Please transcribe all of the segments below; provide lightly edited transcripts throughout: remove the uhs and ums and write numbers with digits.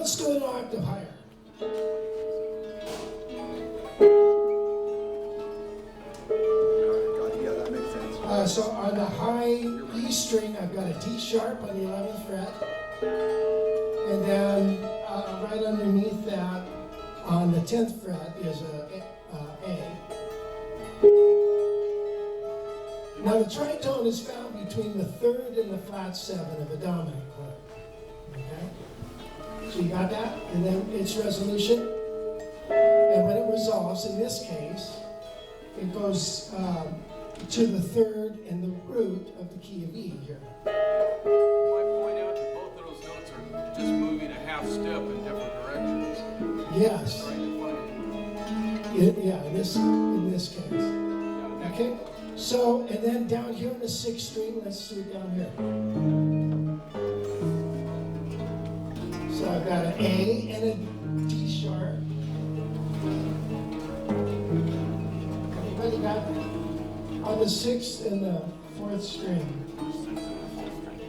let's do an octave higher. Yeah, that makes sense. So on the high E string, I've got a D sharp on the 11th fret. And then right underneath that, on the 10th fret, is a A. Now the tritone is found between the 3rd and the flat 7 of a dominant chord. Okay? So you got that? And then its resolution. And when it resolves, in this case, it goes to the 3rd and the root of the key of E here. I point out that both of those notes are just moving a half step in different directions. Yes. Trying to find Yeah, in this case. Okay? So, and then down here in the 6th string, let's do it down here. So I've got an A and a D sharp. Anybody got that? On the 6th and the 4th string.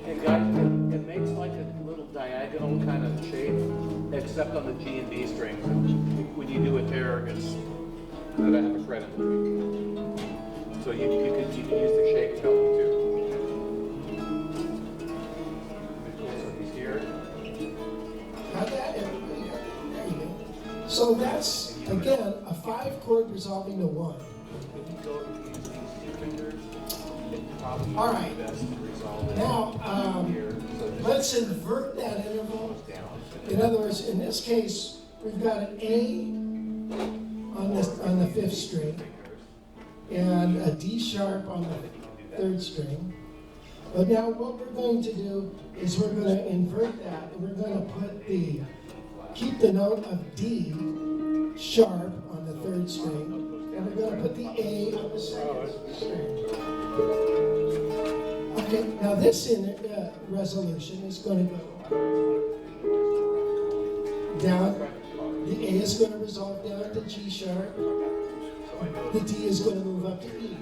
It makes like a little diagonal kind of shape, except on the G and D strings. When you do it there, it's that I have a fret in between. So you can use the shape to help you too. So he's here. Got that? Everybody got that? There you go. So that's, again, a 5-chord resolving to 1. All right. Now, let's invert that interval. In other words, in this case, we've got an A on the 5th string and a D sharp on the 3rd string. But now what we're going to do is we're going to invert that, and we're going to keep the note of D sharp on the 3rd string, and we're going to put the A on the 2nd string. Okay, now this resolution is going to go down. The A is going to resolve down to G sharp. The D is going to move up to E.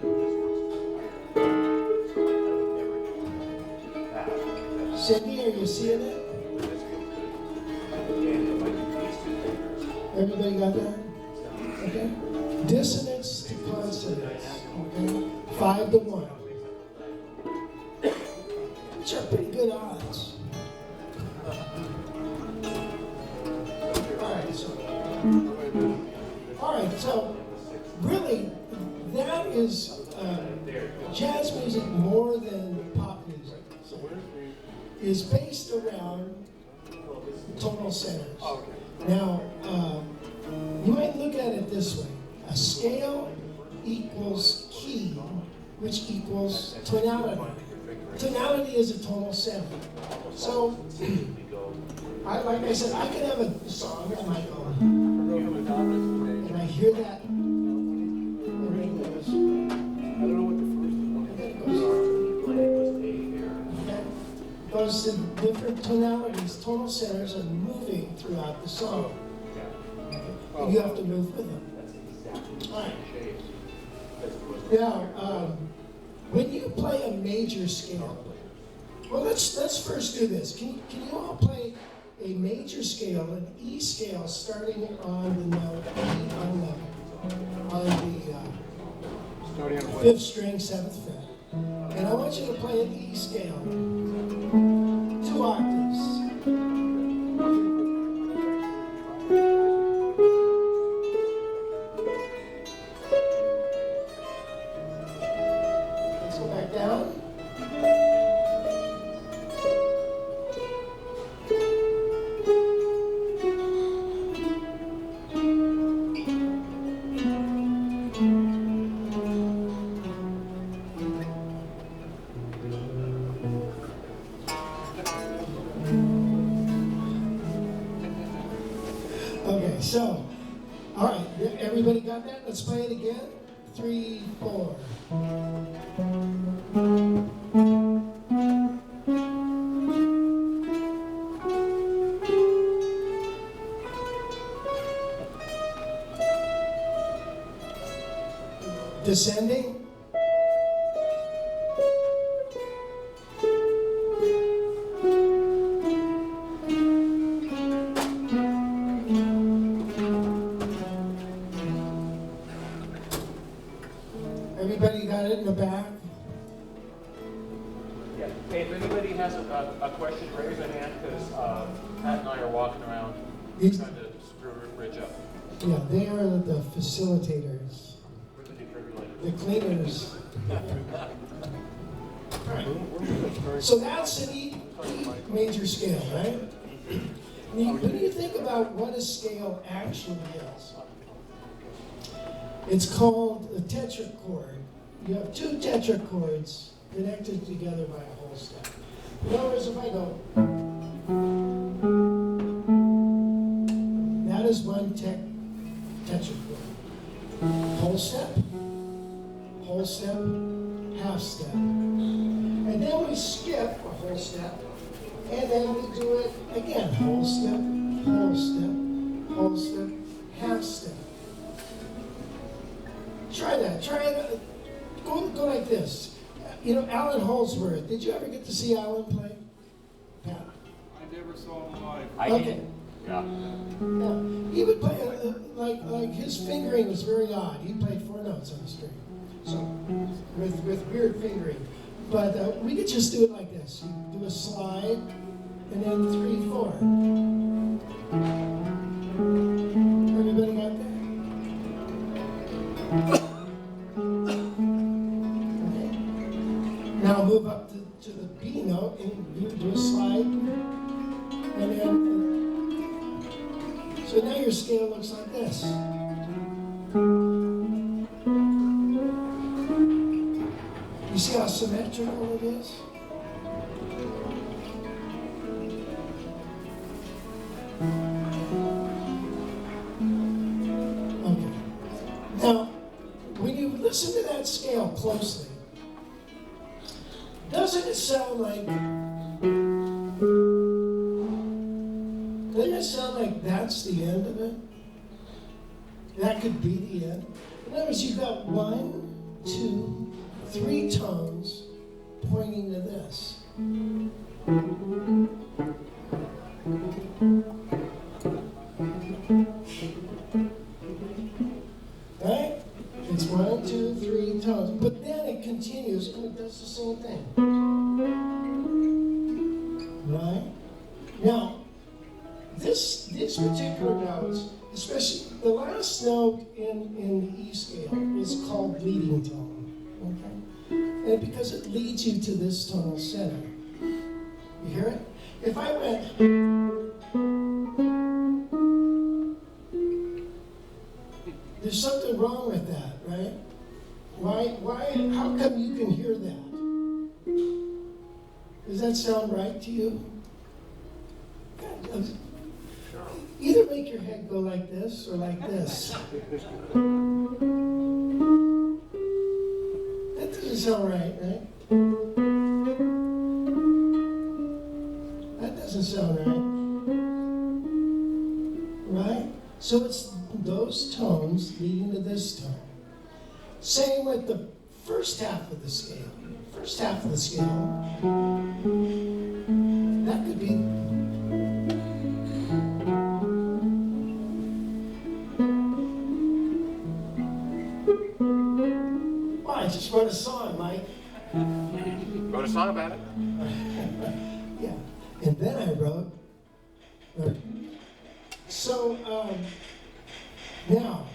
Cindy, are you seeing it? Everybody got that? Okay. Dissonance to consonance. Okay. 5 to 1. Which are pretty good odds. All right, so really, that is jazz music more than pop music. Is based around tonal centers. Now, you might look at it this way. A scale equals key, which equals tonality. Tonality is a tonal center. So, like I said, I could have a song that might go, and I hear that. Goes to different tonalities. Tonal centers are moving throughout the song. And you have to move with them. All right. Now, when you play a major scale, well, let's first do this. Can you all play a major scale, an E scale, starting on the note E on the 5th string, 7th fret, and I want you to play an E scale, 2 octaves. Let's go back down. Okay, so, all right, everybody got that? Let's play it again. 3, 4. Descending. in the back. Yeah. Hey, if anybody has a question, raise a hand, because Pat and I are walking around trying to screw Rich up. Yeah, they are the facilitators, We're the defibrillators. the cleaners. All right. So that's an E major scale, right? When you think about what a scale actually is, it's called a tetrachord. You have two tetrachords connected together by a whole step. In other words, if I go, that is one tetrachord. Whole step, half step. And then we skip a whole step, and then we do it again. Whole step, half step. Try that. Try it. Go like this. You know, Alan Holdsworth. Did you ever get to see Alan play? Yeah. I never saw him live. Okay. Yeah. Yeah. He would play like his fingering was very odd. He played 4 notes on the string, so with weird fingering. But we could just do it like this. You do a slide, and then 3, 4. Everybody got that? Okay. Now move up to the B note, and you do a slide, and then. So now your scale looks like this. You see how symmetrical it is? Okay. Now, when you listen to that scale closely, doesn't it sound like that's the end of it? That could be the end. In other words, you've got 1, 2, 3 tones pointing to this. Right? It's 1, 2, 3 tones. But then it continues and it does the same thing. Right? Now, these particular notes, especially the last note in the E scale, is called leading tone. Okay? And because it leads you to this tonal center. You hear it? If I went, there's something wrong with that, right? How come you can hear that? Does that sound right to you? Either make your head go like this or like this. That doesn't sound right, right? That doesn't sound right. Right? So it's those tones leading to this tone. Same with the first half of the scale. First half of the scale, that could be. Well, I just wrote a song, Mike. Wrote a song about it. Yeah, and then I wrote. So now,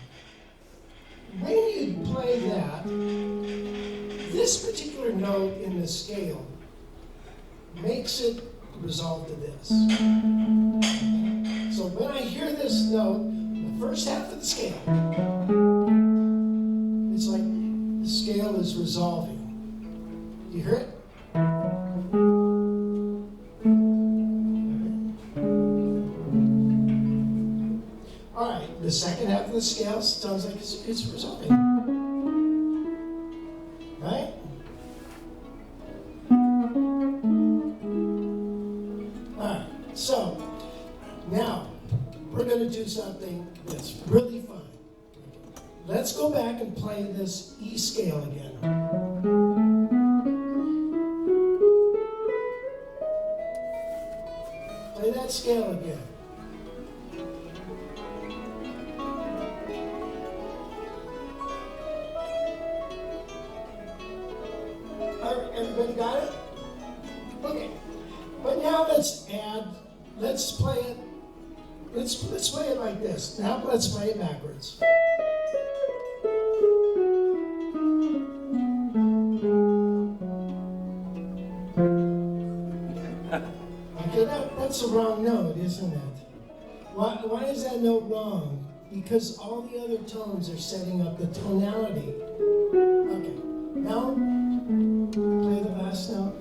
when you play that, this particular note in the scale makes it resolve to this. So when I hear this note, the first half of the scale, it's like the scale is resolving. You hear it? All right, the second half of the scale sounds like it's resolving. Right? All right, so now we're going to do something that's really fun. Let's go back and play this E scale again. Play that scale again. Everybody got it? Okay. But now let's play it. Let's play it like this. Now let's play it backwards. Okay, that's a wrong note, isn't it? Why is that note wrong? Because all the other tones are setting up the tonality. Okay, now play the last note.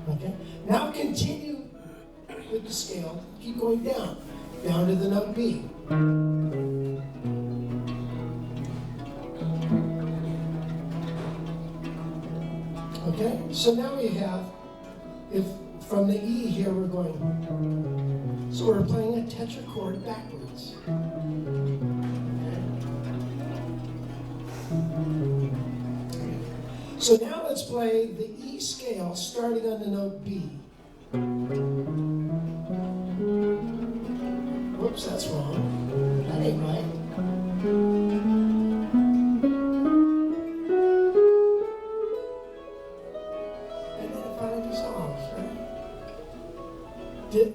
Okay, now continue with the scale. Keep going down to the note B. Okay, so now we have, if from the E here we're going, so we're playing a tetrachord backwards. Okay. So now let's play the E scale starting on the note B. Whoops, that's wrong. That ain't right.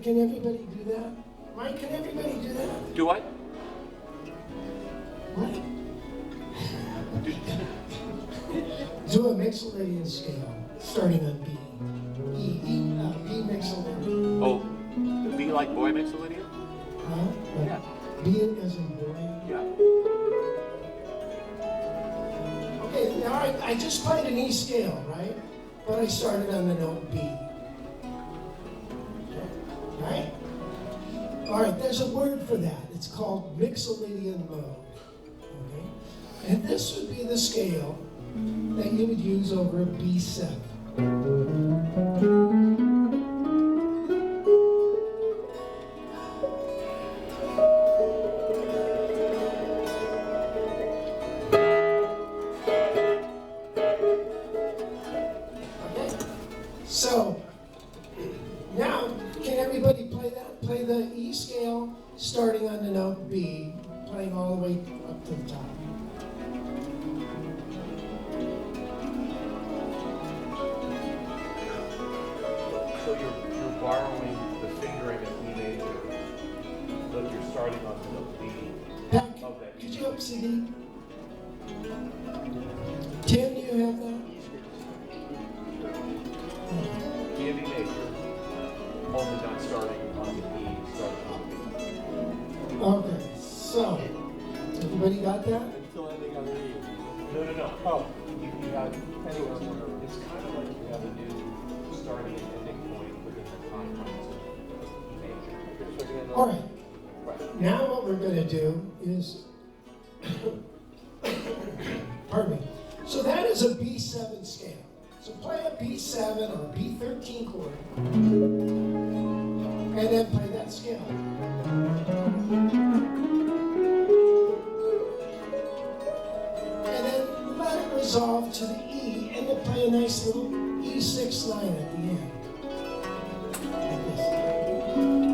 Can everybody do that? Mike, can everybody do that? Do I? What? Do a mixolydian scale, starting on B. B mixolydian. Oh, B like boy mixolydian? Huh? Like Yeah. B as in boy? Yeah. Okay, now I just played an E scale, right? But I started on the note B. Right? All right, there's a word for that. It's called mixolydian mode. Okay? And this would be the scale that you would use over a B7. Okay? So, now, can everybody play that? Play the E scale starting on the note B, playing all the way up to the top. So you're borrowing the fingering of E major, but you're starting on the note B. Pat, Okay. could you help CD? Tim, do you have that? B of E major, only not starting on the E, starting on the B. Okay, so, everybody got that? Until ending on the E. No. Oh, You have, it's kind of like you have a new starting and ending point within the confines of E major. All right. Now what we're going to do is, pardon me. So that is a B7 scale. So play a B7 or a B13 chord, and then play that scale. And then let it resolve to the E, and then play a nice little E6 line at the end. Like this.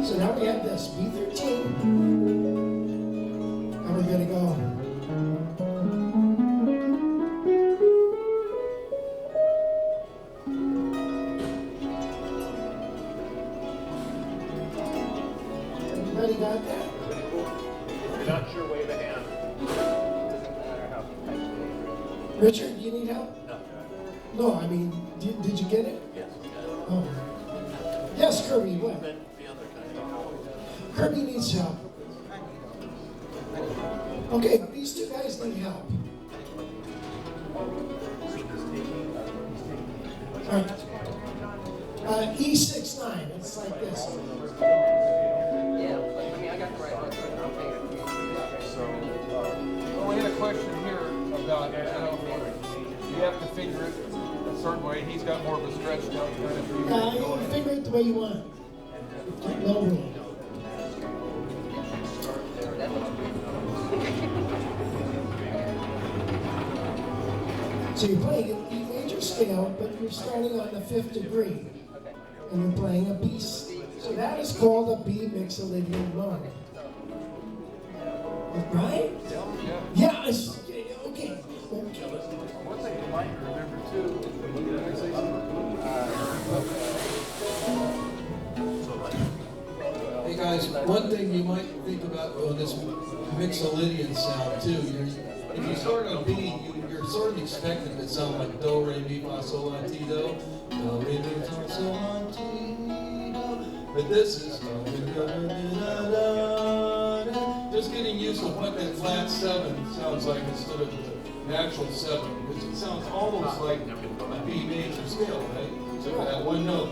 So now we have this B13, and we're going to go. Everybody got that? If you're not sure, wave a hand. Doesn't matter how tight it is. Richard, you need help? No. No, I mean, did you get it? Yes. Oh. Yes, Kirby, what? The other kind. Kirby needs help. Okay, these two guys need help. All right. E6-9, it's like this. Yeah, I mean, I got the right one. Well, we had a question here about, you have to figure it a certain way. He's got more of a stretched out kind of view. You figure it the way you want. No rule. So you're playing an E major scale, but you're starting on the 5th degree. And you're playing a B. So that is called a B mixolydian mode. Right? Yeah, okay. One thing you might remember too, guys, one thing you might think about this Mixolydian sound too. If you start on B, you're sort of expecting it to sound like do, re, mi, fa, sol, la, ti, do. Do, re, mi, fa, sol, la, ti, do. But this is do, re, mi, fa, da, da, da. Just getting used to what that flat 7 sounds like instead of the natural 7, which it sounds almost like a B major scale, right? So for that one note.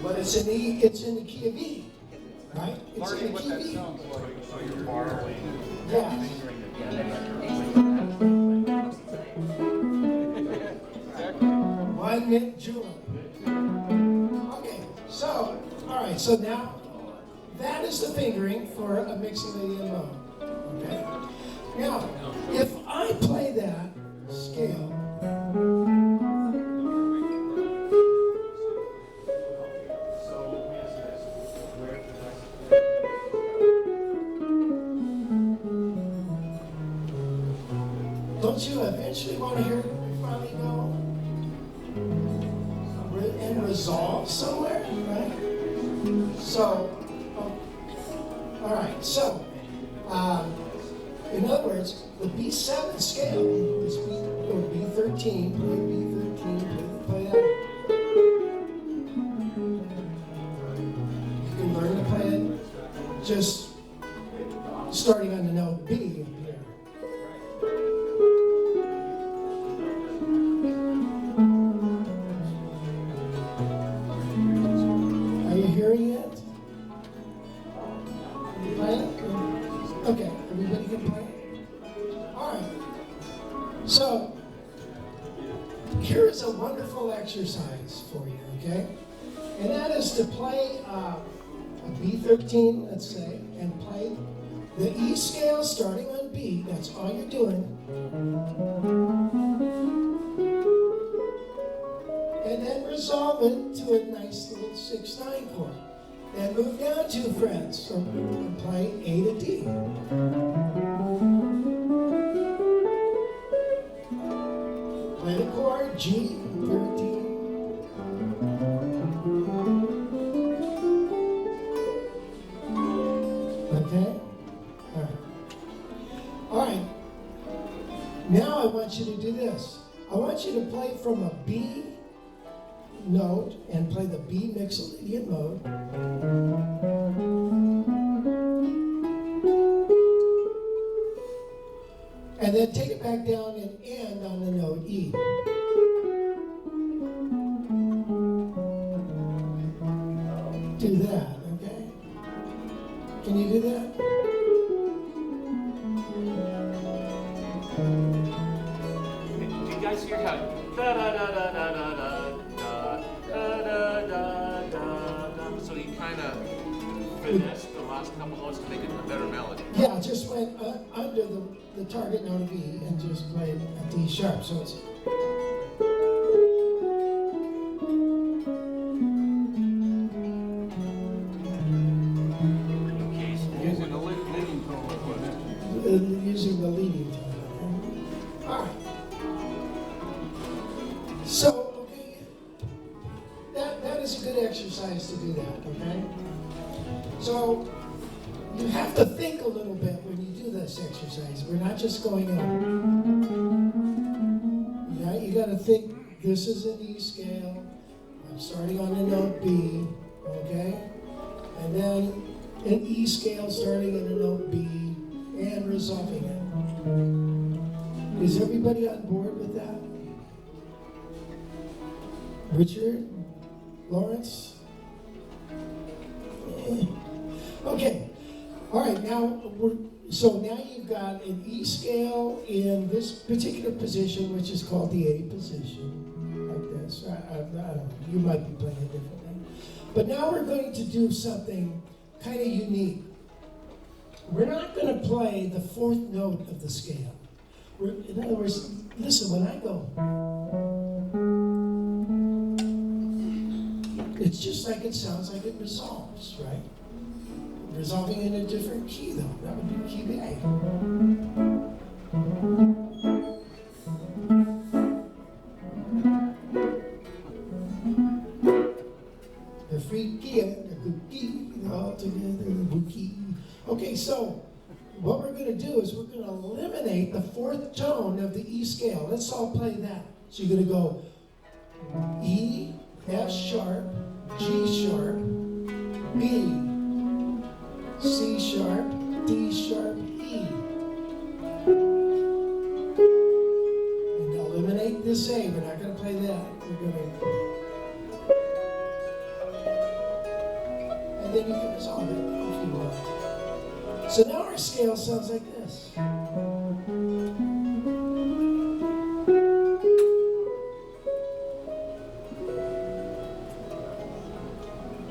But it's in the key of E, right? It's Learning in the what key that of E. sounds like. So you're borrowing. Yeah. Exactly. 1 minute Julie. Okay, so, all right, so now that is the fingering for a Mixolydian mode. Okay? Now, if I play that scale, don't you eventually want to hear it finally go and resolve somewhere, right? So, all right, so, in other words, the B7 scale is B13, play B13, play that. You can learn to play it just starting on the note B here. Are you hearing it? Play it? Okay, everybody can play it? All right. So, here is a wonderful exercise for you, okay? And that is to play a B13, let's say, and play the E scale starting on B. That's all you're doing. And then resolve it to a nice little 6-9 chord. Then move down 2 frets and play A to D. Play the chord G, 13. Okay? All right. All right. Now I want you to do this. I want you to play from a B note and play the B Mixolydian mode. And then take it back down and end on the note E. Do that, okay? Can you do that? Do you guys hear how da da da da da da da da da da da da? So you kind of finesse the last couple notes to make it a better melody. Yeah, just went under the target note of E and just played a D sharp. So it's Using the leading tone. using the leading tone. All right. So, okay, that is a good exercise to do that, okay? So, you have to think a little bit when you do this exercise. We're not just going up. Yeah, you got to think, this is an E scale. I'm starting on the note B, okay? And then an E scale starting on the note B and resolving it. Is everybody on board with that? Richard? Lawrence? Okay. All right, now so now you've got an E scale in this particular position, which is called the A position, like this. I don't know, you might be playing it differently. But now we're going to do something kind of unique. We're not going to play the 4th note of the scale. In other words, listen, when I go, it's just like it sounds like it resolves, right? Resolving in a different key, though. That would be key A. The free key, the good key, all together. Okay, so what we're going to do is we're going to eliminate the fourth tone of the E scale. Let's all play that. So you're going to go E, F sharp, G sharp, B, C sharp, D sharp, E. And eliminate this A. We're not going to play that. We're going to... And then you can resolve it if you want. So now our scale sounds like this.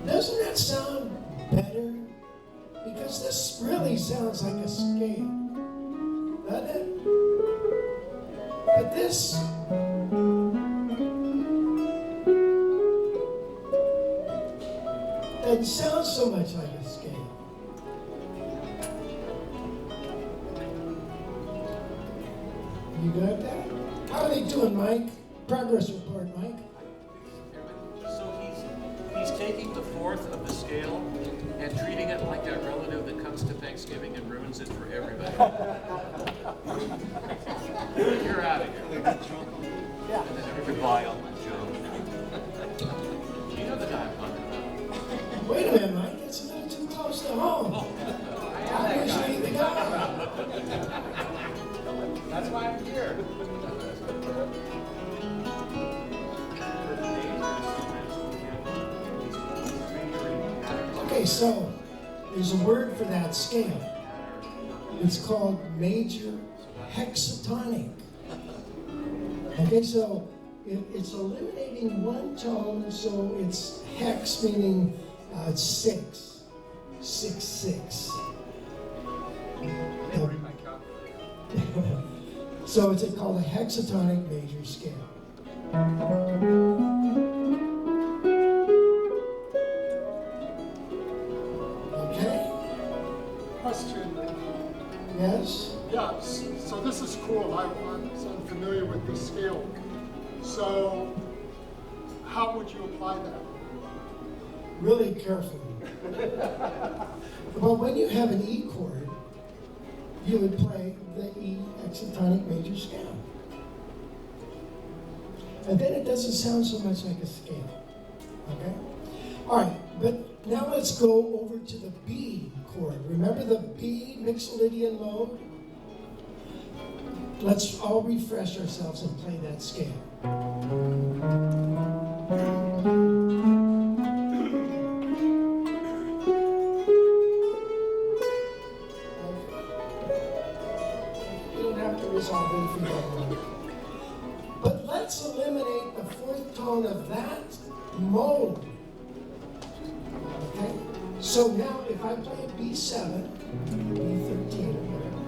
Doesn't that sound better? Because this really sounds like a scale, doesn't it? But this doesn't sound so much like a scale. You got that? How are they doing, Mike? Progress report, Mike. So he's taking the fourth of the scale and treating it like that relative that comes to Thanksgiving and ruins it for everybody. You're out of here. Yeah. Goodbye, Uncle Joe. You know the guy I'm talking about. Wait a minute, Mike. It's a little too close to home. I'm usually the guy. That's why I'm here. Okay, so there's a word for that scale. It's called major hexatonic. Okay, so it's eliminating one tone, so it's hex, meaning it's 6. 6, 6. So it's called a hexatonic major scale. Okay? Question. Yes? Yeah, so this is cool. I'm unfamiliar with this scale. So how would you apply that? Really carefully. Well, when you have an E chord, you would play the E hexatonic major scale. And then it doesn't sound so much like a scale. Okay? All right, but now let's go over to the B chord. Remember the B Mixolydian mode? Let's all refresh ourselves and play that scale. You don't have to resolve it if you don't want to. But let's eliminate the fourth tone of that mode. Okay? So now if I play a B7, B13, or whatever,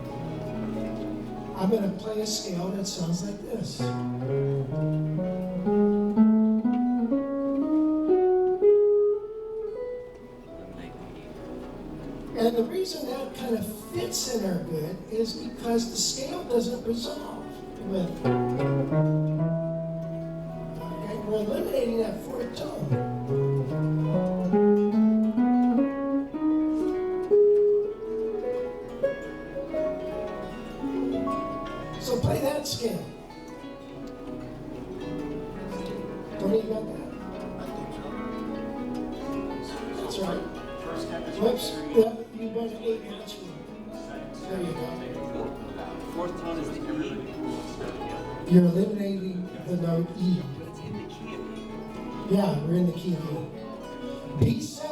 I'm going to play a scale that sounds like this. And the reason that kind of fits in there good is because the scale doesn't resolve with. Okay, we're eliminating that fourth tone. So play that scale. Tony, you got that? That's right. Whoops. Yeah, you went 8 naturally. There you go. Fourth tone is the E. You're eliminating the note E. But it's in the key of E. Yeah, we're in the key of E. B7.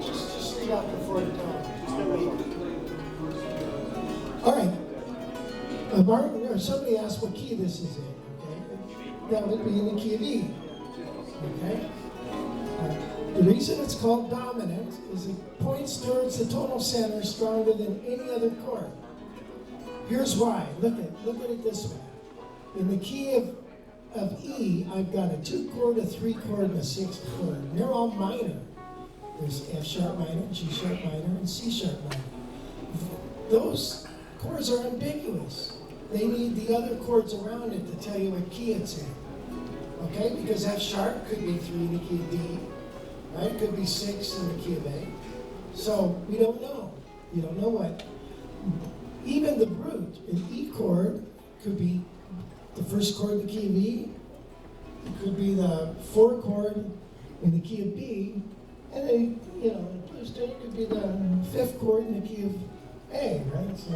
Just leave out the fourth tone. All right. Martin, or somebody asked what key this is in. Okay, that would be in the key of E. Okay. The reason it's called dominant is it points towards the tonal center stronger than any other chord. Here's why. Look at it this way. In the key of E, I've got a 2 chord, a 3 chord, and a 6 chord. And they're all minor. There's F sharp minor, G sharp minor, and C sharp minor. Those chords are ambiguous. They need the other chords around it to tell you what key it's in. Okay? Because F sharp could be 3 in the key of D, right? It could be 6 in the key of A. So we don't know. You don't know what. Even the root, an E chord, could be the first chord in the key of E. It could be the 4 chord in the key of B. And then, you know, it could be the 5th chord in the key of A, right? So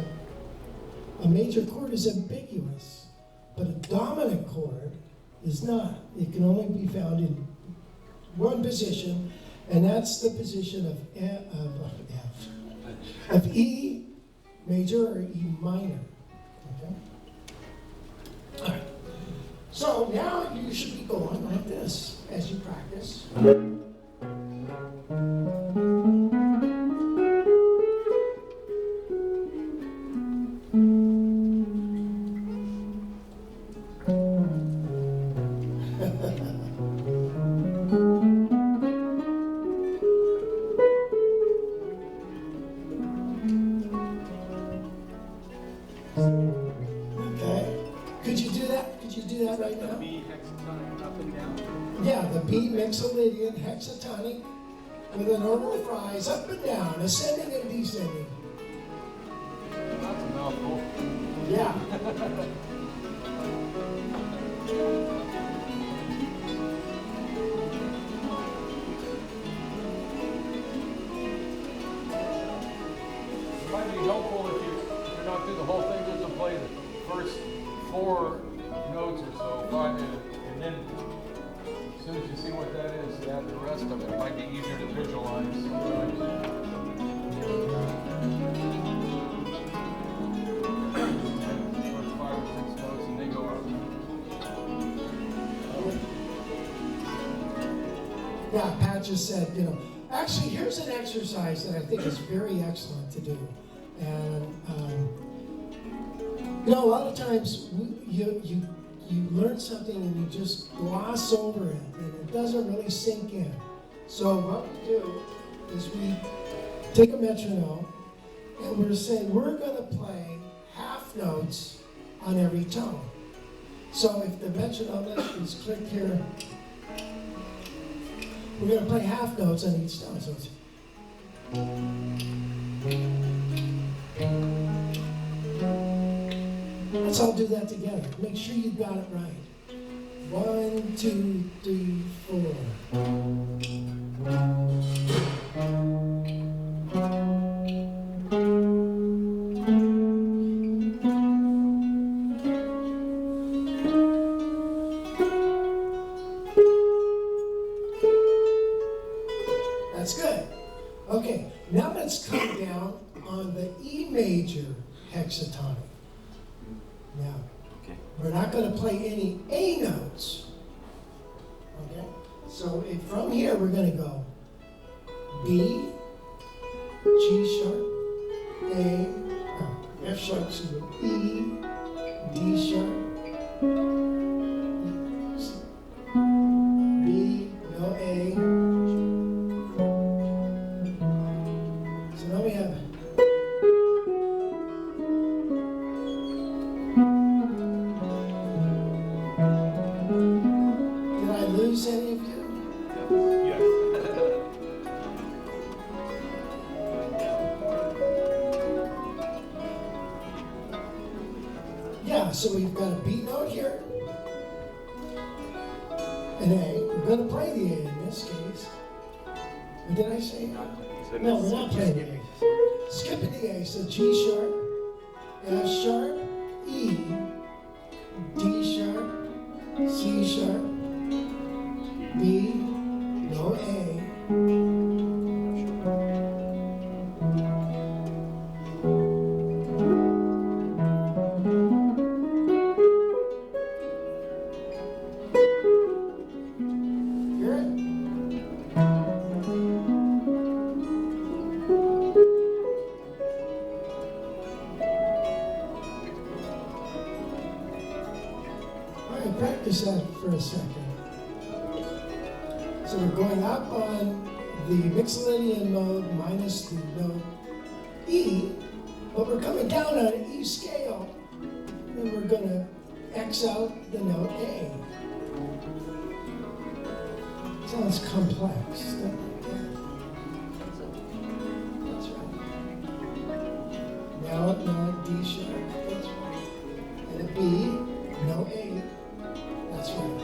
a major chord is ambiguous, but a dominant chord is not. It can only be found in one position, and that's the position of E major or E minor. Okay? All right. So now you should be going like this as you practice. Okay. Could you do that? Could you do that right now? B hexatonic up and down. Yeah, the B mixolydian hexatonic with an orbital fries up and down, ascending and descending. That's a mouthful. Yeah. It might be helpful if you're not do the whole thing, just to play the first 4 notes or so, 5 minutes, and then as soon as you see what that is, you add the rest of it. It might be easier to visualize sometimes. First 5 or 6 notes, and they go up. Yeah, Pat just said, you know, actually, here's an exercise that I think is very excellent to do. And, you know, a lot of times you learn something and you just gloss over it and it doesn't really sink in. So what we do is we take a metronome and we're saying we're going to play half notes on every tone. So if the metronome is clicked here, we're going to play half notes on each tone. So it's let's all do that together. Make sure you got it right. 1, 2, 3, 4. That's good. Okay, now let's come down on the E major hexatonic. Now, we're not going to play any A notes. Okay? So from here, we're going to go B, G sharp, A, F sharp, excuse me, E, D sharp, B, no A. So now we have lose any of you? Yes. Yeah, so we've got a B note here, an A. We're going to play the A in this case. What did I say? No, we're not playing the A. Skipping the A, so G sharp, F sharp, E, D sharp, C sharp, B, no A. Hear it? All right, practice that for a second. So we're going up on the Mixolydian mode minus the note E, but we're coming down on an E scale, and we're going to X out the note A. Sounds complex, doesn't it? That's right. Now D sharp, that's right. And a B, no A, that's right.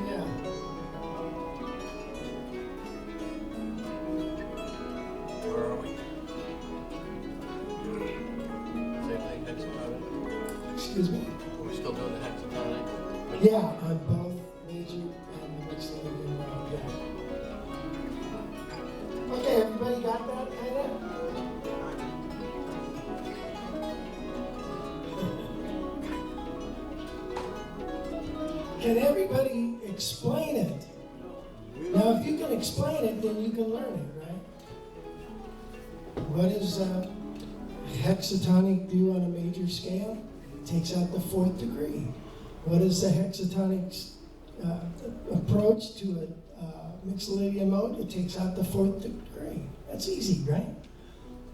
Yeah. Where are we? Same thing, hexatonic? Excuse me? Are we still doing the hexatonic? Yeah, on both major and the Mixolydian mode, yeah. Okay, everybody got that kind of? Can everybody explain it? Now, if you can explain it, then you can learn it, right? What does hexatonic do on a major scale? It takes out the fourth degree. What is the hexatonic approach to a Mixolydian mode? It takes out the fourth degree. That's easy, right?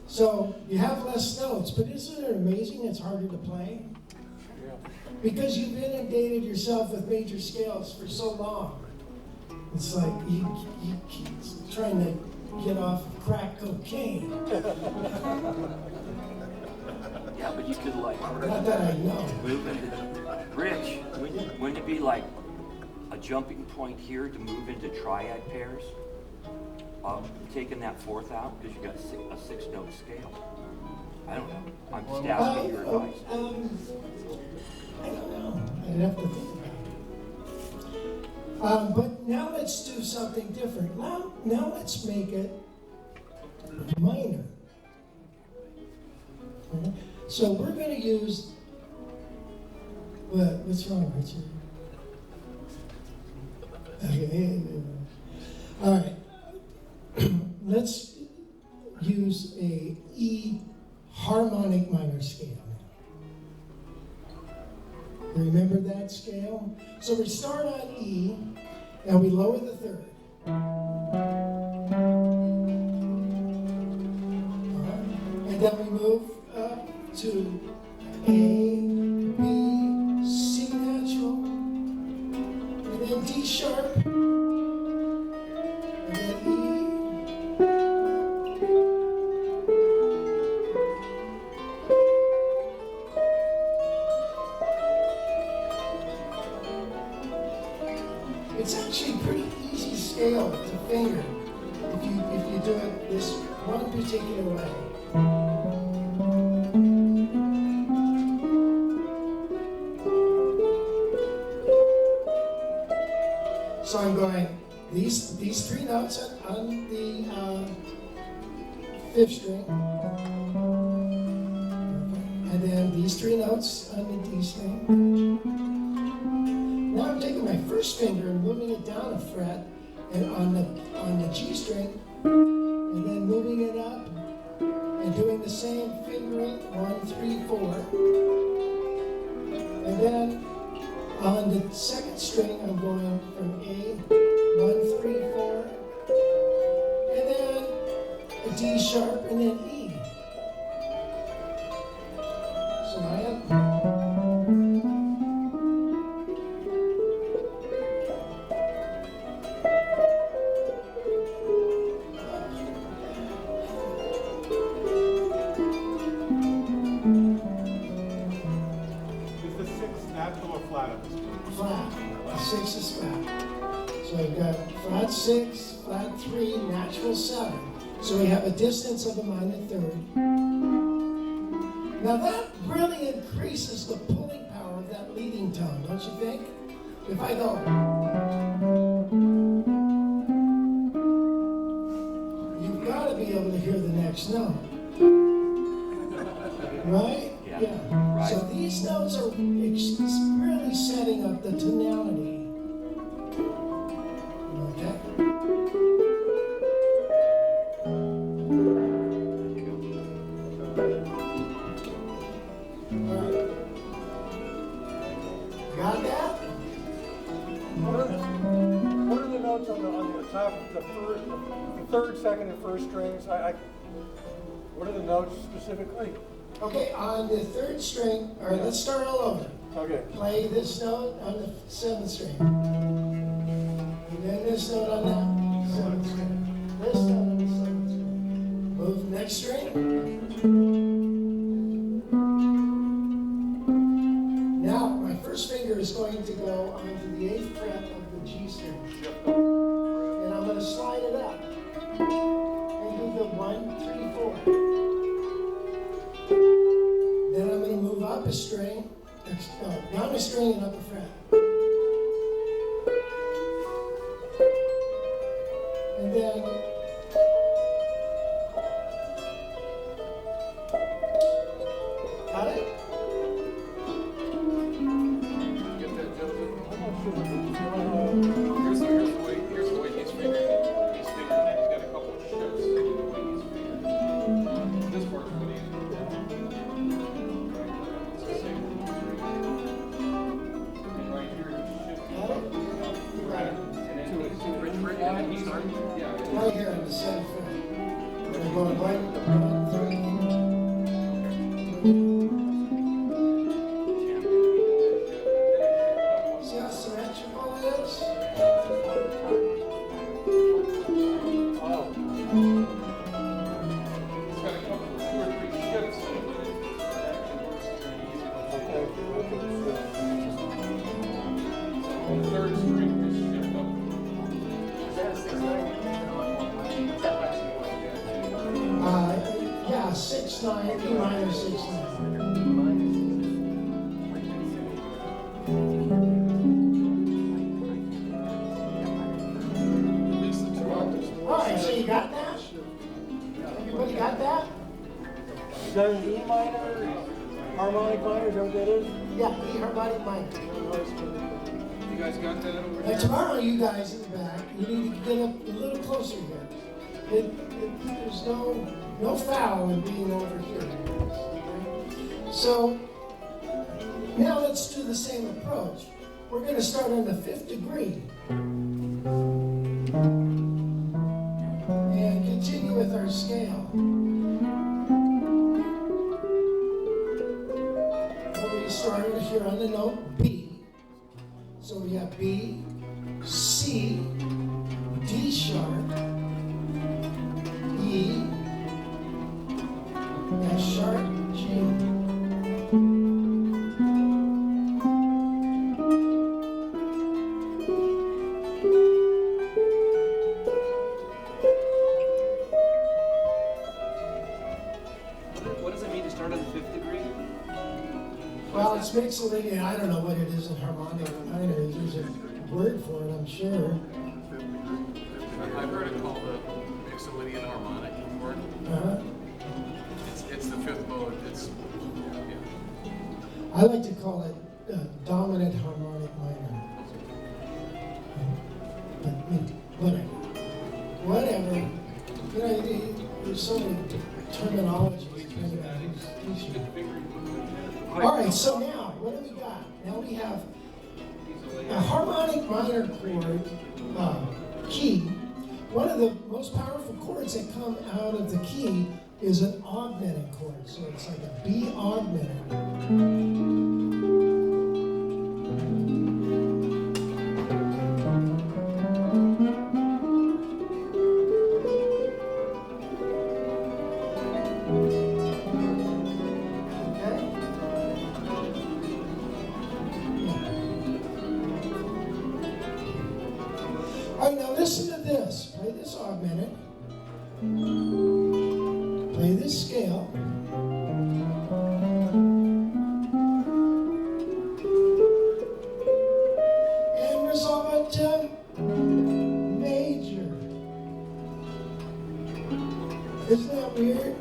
So you have less notes, but isn't it amazing it's harder to play? Because you've inundated yourself with major scales for so long. It's like you keep trying to get off of crack cocaine. Yeah, but you could like Not that I know. move into, Rich, wouldn't it be like a jumping point here to move into triad pairs? Taking that fourth out because you got a 6-note scale. I don't know. I'm just asking your advice. I don't know. I'd have to think about it. But now let's do something different. Now let's make it minor. Okay? So we're going to use. What's wrong, Richard? Okay. All right. Let's use a E harmonic minor scale. You remember that scale? So we start on E, and we lower the third. And then we move up to A, B, C natural, and then D sharp, and then E. It's actually a pretty easy scale to finger if you do it this one particular way. So I'm going these 3 notes on the 5th string, and then these 3 notes on the D string. Now I'm taking my first finger and moving it down a fret and on the G string, and then moving it up and doing the same fingering 1, 3, 4. And then on the 2nd string I'm going from A 1, 3, 4, and then a D sharp and then E. So I have. Flat. 6 is flat. So we've got flat 6, flat 3, natural 7. So we have a distance of a minor third. Now that really increases the pulling power of that leading tone, don't you think? If I go, you've got to be able to hear the next note. Right? Yeah. Yeah. Right. So these notes are really setting up the tonality. Okay. All right. Got that? What are the notes on the top of the third, second, and first strings? What are the notes specifically? Okay, on the third string, all right, let's start all over. Okay. Play this note on the seventh string. And then this note on the seventh string. This note on the seventh string. Move next string. Now, my first finger is going to go onto the 8th fret of the G string. And I'm going to slide it up. And do the 1, 3, 4. Then I'm going to move up a string, down a string and up a fret. And then got it? Get that, Joseph? Here's the way he's figuring it. He's figuring that he's got a couple of shifts in the way he's figuring it. This part's what he's doing. It's the same. And right here, he's shifting. Got it? You got it. And then he's starting. Yeah. Right here on the 7th fret. We're going 1, 3. See how symmetrical it is? Oh. It's got a couple of 2 or 3 shifts in it, but it actually works pretty easy. Okay. On the third string, this shift up. Is that a 6/9? Is that last one? Yeah, 6/9, E minor 6/9. All right, so you got that? Everybody got that? Is that an E minor, harmonic minor? Is that what that is? Yeah, E harmonic minor. You guys got that over Now here? tomorrow, you guys in the back, you need to get up a little closer here. There's no foul in being over here. So now let's do the same approach. We're going to start on the 5th degree and continue with our scale. We started here on the note B. So we have B, C, D sharp, E, F sharp, G. What does it mean to start on the 5th degree? Well, it's mixolydian. I don't know what it is in harmonic minor. There's a word for it, I'm sure. I've heard it called the mixolydian harmonic chord. It's the 5th mode. It's I like to call it dominant harmonic minor. But whatever. You know, there's so many terminologies. All right, so now, what do we got? Now we have a harmonic minor chord, key. One of the most powerful chords that come out of the key is an augmented chord. So it's like a B augmented. All right, now listen to this. Play this augmented. Play this scale. And resolve it to major. Isn't that weird?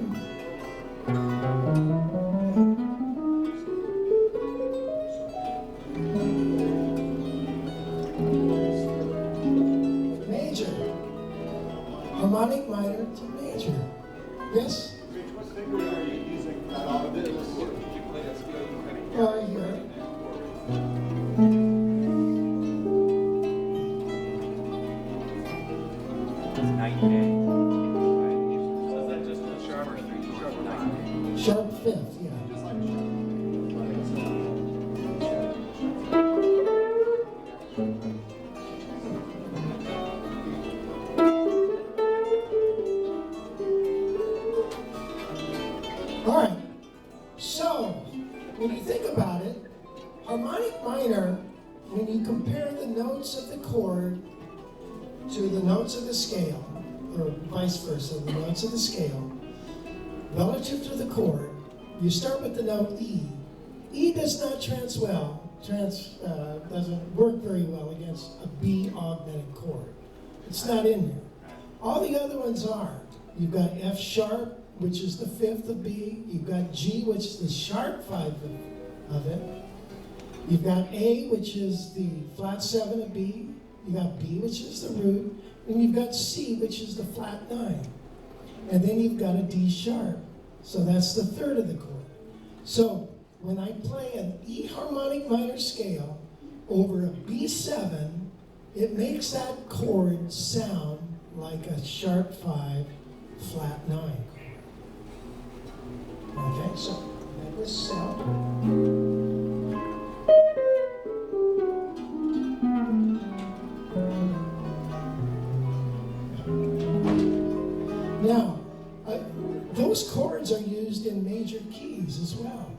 Yes? Rich, what finger are you using for that auto? If you play that scale, you kind of Right here. It's night and day. So is that just a sharp or sharp or Night and day. Sharp fifth, yeah. Just like a sharp. All right. So, when you think about it, harmonic minor, when you compare the notes of the chord to the notes of the scale, or vice versa, the notes of the scale, relative to the chord, you start with the note E. E does not doesn't work very well against a B augmented chord. It's not in there. All the other ones are. You've got F sharp, which is the fifth of B. You've got G, which is the sharp five of it. You've got A, which is the flat seven of B. You got B, which is the root. And you've got C, which is the flat nine. And then you've got a D sharp. So that's the third of the chord. So when I play an E harmonic minor scale over a B7, it makes that chord sound like a sharp five, flat nine. Okay, so that was sound. Now, those chords are used in major keys as well.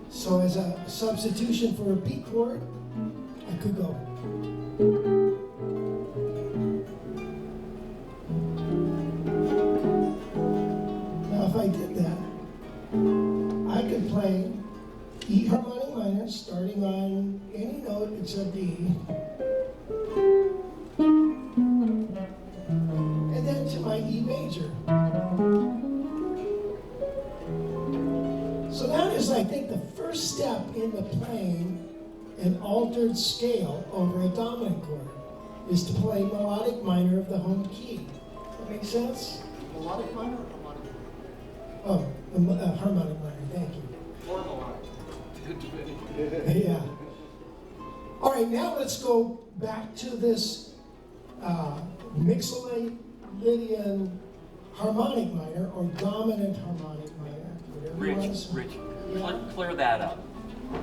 So as a substitution for a B chord, I could go. Now if I did that, I could play E harmonic minor starting on any note except E. And then to my E major. So that is, I think, the first step into playing an altered scale over a dominant chord, is to play melodic minor of the home key. Does that make sense? Melodic minor or harmonic minor? Oh, harmonic minor, thank you. or melodic. Good debate. Yeah. All right, now let's go back to this Mixolydian harmonic minor, or dominant harmonic minor, whatever you want to say. Rich, clear that up.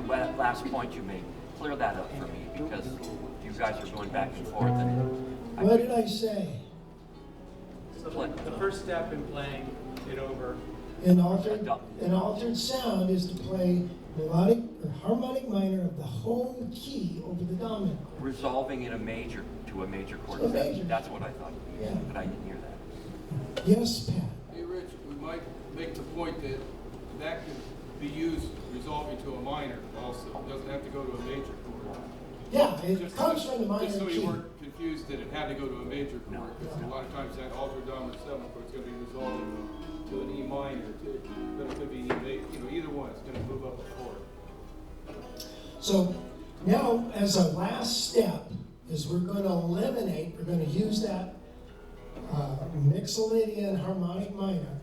That last point you made, clear that up for me, because you guys are going back and forth. And What did I say? So the first step in playing it over, An altered sound is to play melodic or harmonic minor of the home key over the dominant chord. resolving in a major to a major chord. To a major. That's what I thought. Yeah. But I didn't hear that. Yes, Pat? Hey, Rich, we might make the point that that could be used resolving to a minor also. It doesn't have to go to a major chord. Yeah, it comes from the minor Just so key. you weren't confused that it had to go to a major No. chord, because a lot of times that altered dominant seventh chord is going to be resolving to an E minor too. But it could be either one. It's going to move up a chord. So now, as a last step, is we're going to eliminate, we're going to use that Mixolydian harmonic minor,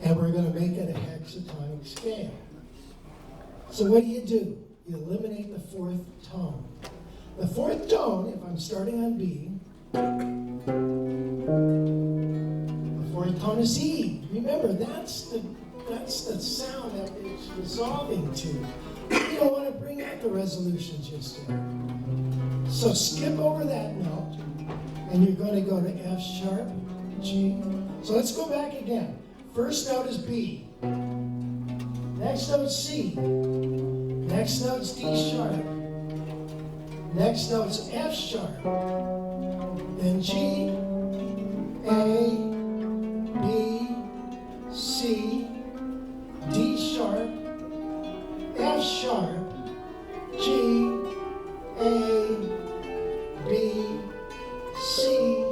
and we're going to make it a hexatonic scale. So what do? You eliminate the fourth tone. The fourth tone, if I'm starting on B, the fourth tone is E. Remember, that's the sound that it's resolving to. You don't want to bring out the resolution just yet. So skip over that note, and you're going to go to F sharp, G. So let's go back again. First note is B. Next note's C. Next note's D sharp. Next note's F sharp. Then G, A, B, C, D sharp, F sharp, G, A, B, C,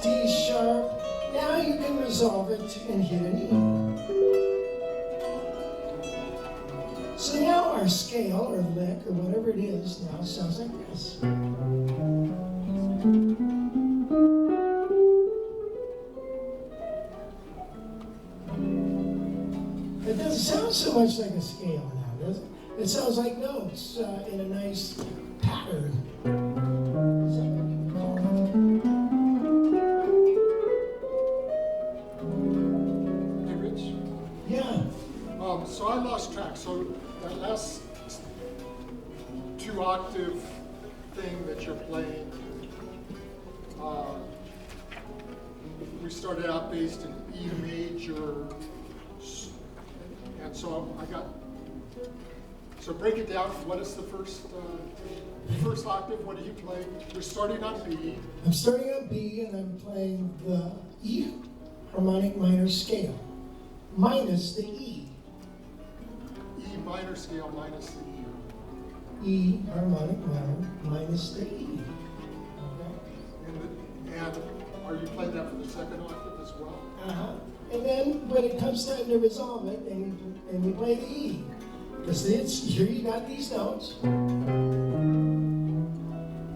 D sharp. Now you can resolve it and hit an E. So now our scale, or lick, or whatever it is, now sounds like this. It doesn't sound so much like a scale now, does it? It sounds like notes in a nice pattern. Hey, Rich. Yeah. So I lost track. So that last 2-octave thing that you're playing, we started out based in E major, and so I got. So break it down. What is the first octave? What are you playing? You're starting on B. I'm starting on B and I'm playing the E harmonic minor scale minus the E. E minor scale minus the E. E harmonic minor minus the E. Okay. And are you playing that for the second octave as well? Uh-huh. And then when it comes time to resolve it, and we play the E. Because here you got these notes.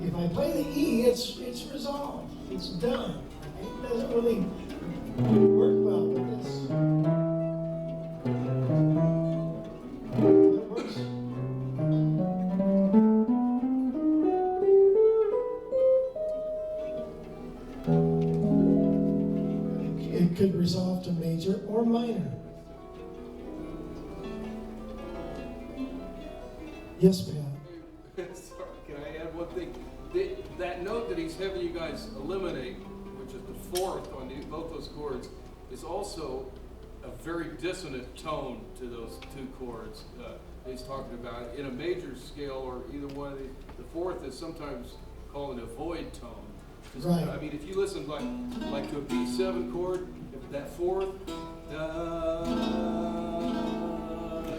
If I play the E, it's resolved. It's done. It doesn't really work well with this. But it works. It could resolve to major or minor. Yes, Pat. Sorry, can I add one thing? That note that he's having you guys eliminate, which is the fourth on both those chords, is also a very dissonant tone to those two chords. He's talking about in a major scale or either one of these. The fourth is sometimes called an avoid tone. Right. I mean, if you listen like to a B7 chord, if that fourth,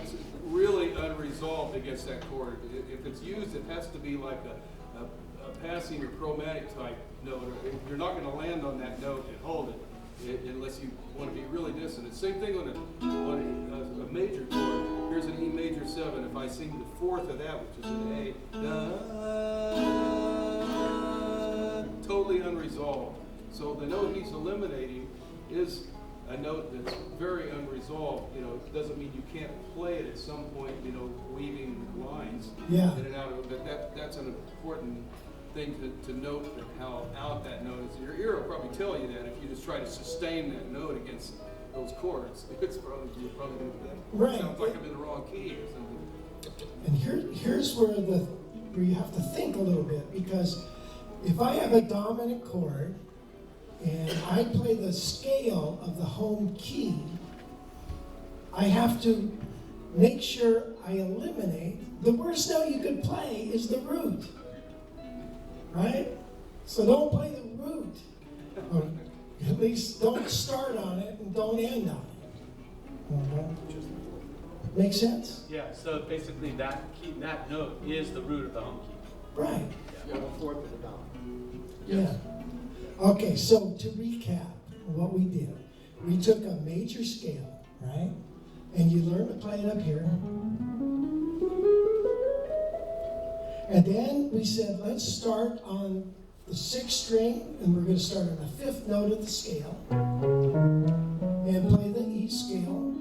it's really unresolved against that chord. If it's used, it has to be like a passing or chromatic type note. You're not going to land on that note and hold it unless you want to be really dissonant. Same thing on a major chord. Here's an E major 7. If I sing the fourth of that, which is an A, totally unresolved. So the note he's eliminating is a note that's very unresolved. You know, it doesn't mean you can't play it at some point, you know, weaving lines in and out of it, but that's an important thing to note how out that note is. Your ear will probably tell you that if you just try to sustain that note against those chords. You're probably going to Right. Sounds like I'm in the wrong key or something. And here's where you have to think a little bit, because if I have a dominant chord and I play the scale of the home key, I have to make sure I eliminate the worst note you could play is the root, right? So don't play the root, or at least don't start on it and don't end on it. Make sense? Yeah, so basically that key, that note is the root of the home key. Right. Yeah, the fourth of the dominant. Yeah. Okay, so to recap what we did, we took a major scale, right? And you learn to play it up here. And then we said, let's start on the 6th string, and we're going to start on the 5th note of the scale, and play the E scale.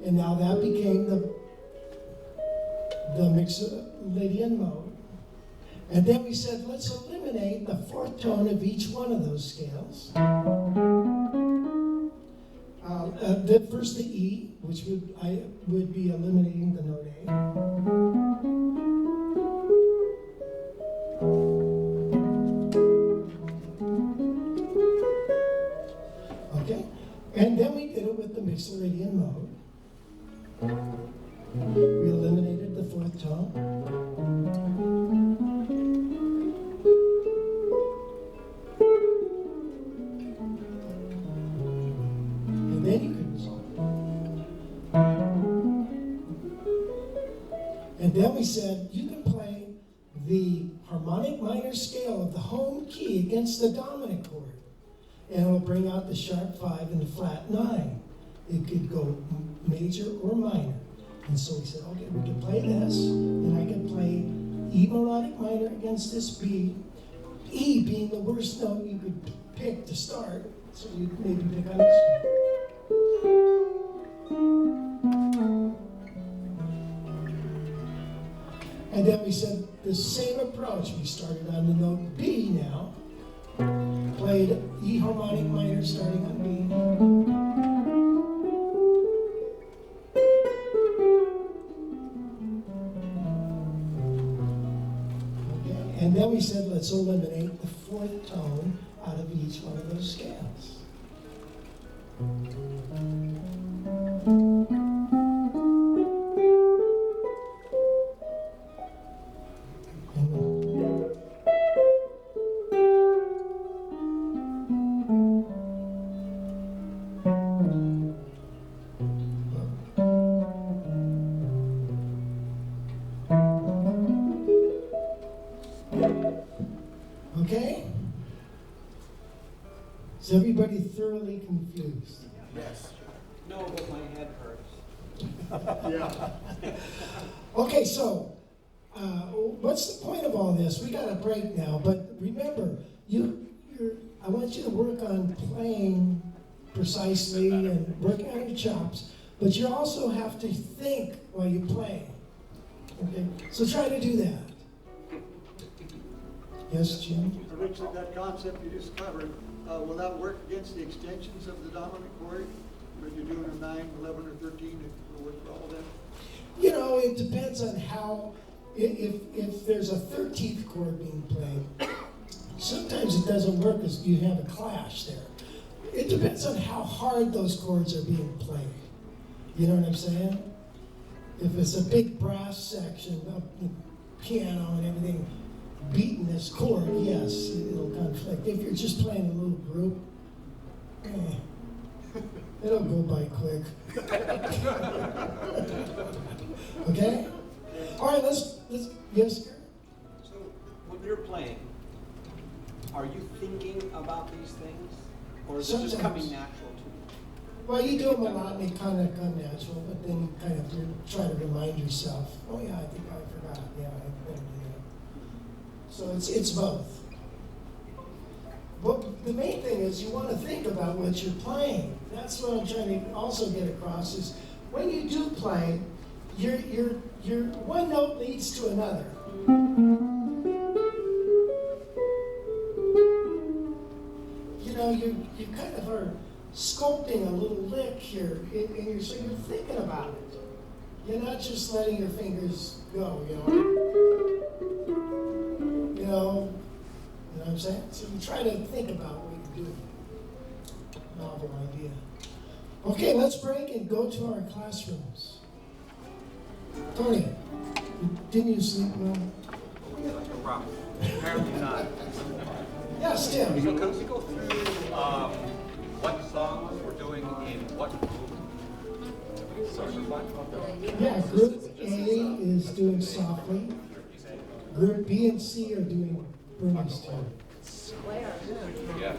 And now that became the Mixolydian mode. And then we said, let's eliminate the 4th tone of each one of those scales. First the E, which would be eliminating the note A. Okay, and then we did it with the Mixolydian mode. We eliminated the 4th tone. And then you can resolve it. And then we said, you can play the harmonic minor scale of the home key against the dominant chord. And it'll bring out the sharp 5 and the flat 9. It could go major or minor. And so we said, okay, we can play this, and I can play E melodic minor against this B, E being the worst note you could pick to start, so you maybe pick on this one. then we said the same approach. We started on the note B now. Played E harmonic minor starting on B. Okay, and then we said let's eliminate the fourth tone out of each one of those scales. Okay? Is everybody thoroughly confused? Yes. No, but my head hurts. Yeah. Okay, so what's the point of all this? We got a break now, but remember, I want you to work on playing precisely and working on your chops, but you also have to think while you play. Okay, so try to do that. Yes, Jim? Richard, that concept you just covered, will that work against the extensions of the dominant chord? When you're doing a 9, 11, or 13, it will work for all of them? You know, it depends on how, if there's a 13th chord being played, sometimes it doesn't work because you have a clash there. It depends on how hard those chords are being played. You know what I'm saying? If it's a big brass section, the piano and everything beating this chord, yes, it'll conflict. If you're just playing a little group, it'll go by quick. Okay? All right, let's yes, sir? So, when you're playing, are you thinking about these things? Or is it just Sometimes. coming natural to you? Well, you do them a lot and they kind of come natural, but then you kind of try to remind yourself, oh yeah, I think I forgot. Yeah, I better do that. So it's both. But the main thing is you want to think about what you're playing. That's what I'm trying to also get across is when you do play, your one note leads to another. You know, you kind of are sculpting a little lick here, and so you're thinking about it. You're not just letting your fingers go, you know. You know what I'm saying? So you try to think about what you're doing. Novel idea. Okay, let's break and go to our classrooms. Tony, didn't you sleep well? Apparently not. Yes, Tim. So can we go through what songs we're doing in what group? Yeah, Group A is doing softly. Group B and C are doing Bruno's tune. Yeah.